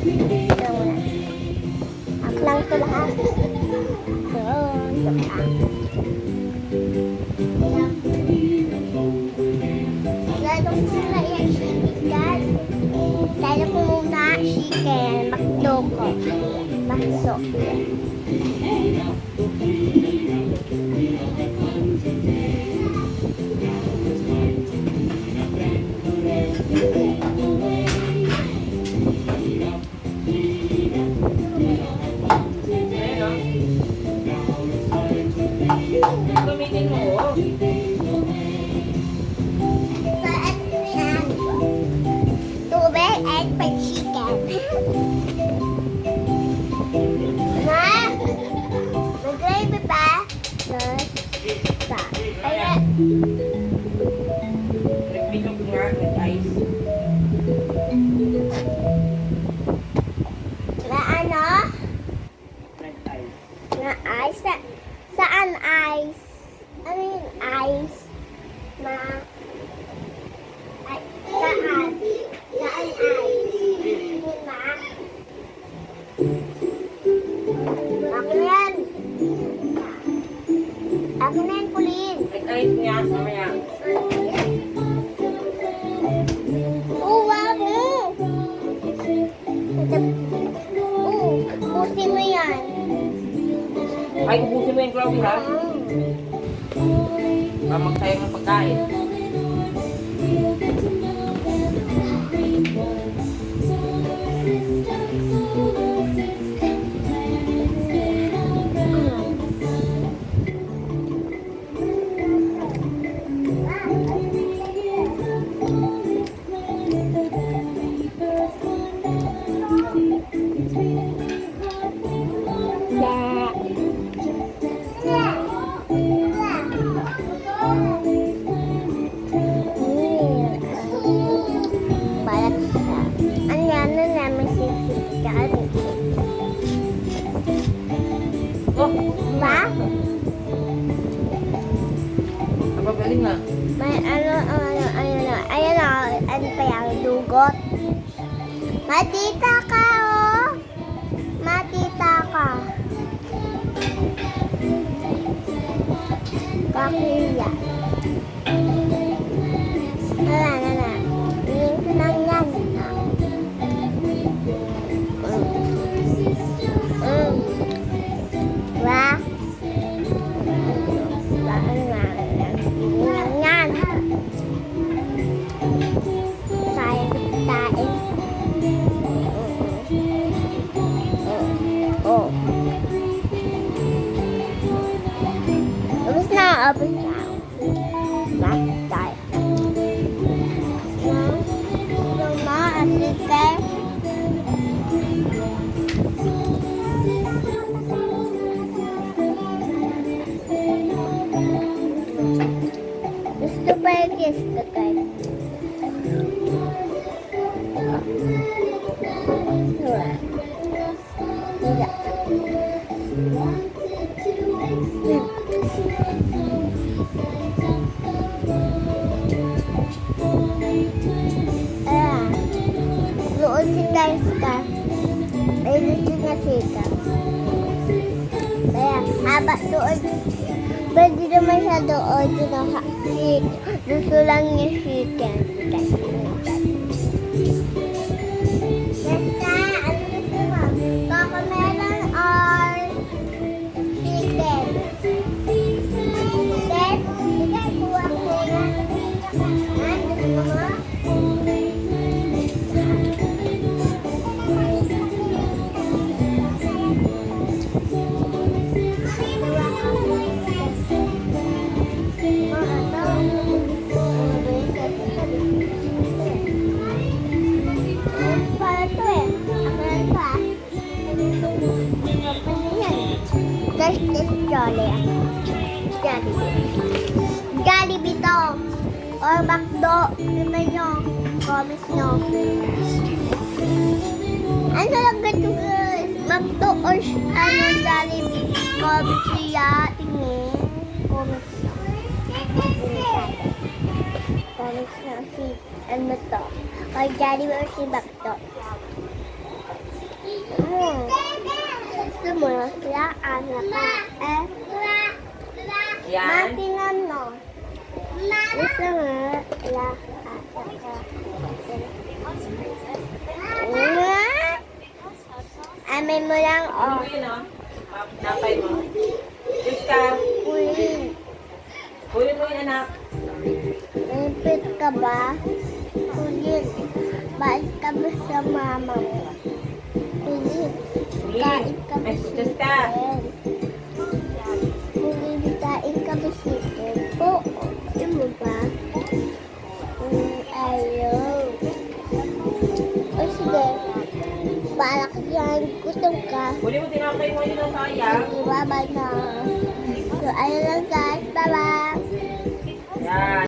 Ito muna. Ak lang ito lahat. Doon. Ito pa. Lalo ko muna yan chicken. Lalo ko muna chicken. Bakdo ko. Bakdo. Gamitin mo, oh. So, ito yan. Tubig at pag-chicken. Ha? May gravy pa? Plus, sa. Kaya, Nagpinog nga with ice. na ano? Red ice. Na ice? Saan ice? Ano yung ice? Ma... Ay, saan? Saan ice? Hindi ma? Akin na yan. Akin na yan, Pauline. Red ice niya, mamaya. Uwa mo! Pusin mo yan. Ay, ubusin mo yung Chloe, ha? Para magsayang ng pagkain. Balat siya. Ano yan? Ano na? May sisip ka. Oh, Ba? napagaling na. May ano pa yan? Dugot. Matita ka, oh. Matita ka. Kakilya. Wala. Tingin ko lang yan. Ba? Yan. Sayang kitain. Oh. Tapos na open siya. Tayo. Asite. Gusto pa yung kiss ko tayo. Wala. Doon si Taiska. Ay, gusto niya sika. Kaya, haba doon. Pwede naman siya doon. Gusto lang niya sika. Basta, ano gusto mo? Cocomelon or chicken? Chicken? Sige, kuha ko na. Ha? Gusto mo? Jollibee to. Or McDo. Diba nyo? Promise nyo. Ano lang ganito guys? McDo or Jollibee. Promise siya. Tingin. Promise nyo. Promise nyo si ano to. Or Jollibee or si McDo. mo sila anak ka. Yan. Matingan mo. Gusto mo sila anak ka. Amin mo lang, Ano oh. mo yun, oh? Napay mo. Wait ka. Kulin. Kunin mo yun, anak. Ipit ka ba? Kulin. Balik ka ba sa mama mo? Kulin. Kain ka ba Just ka. chicken? Kulin, kain ka ba chicken? Oo. Gusto mo ba? Ayaw. O sige. Balak yan. Gutom ka. Kunin mo, tinapay mo yun, oh, sayang. Ibaba na. So, ayun lang guys. Bye-bye. Yan.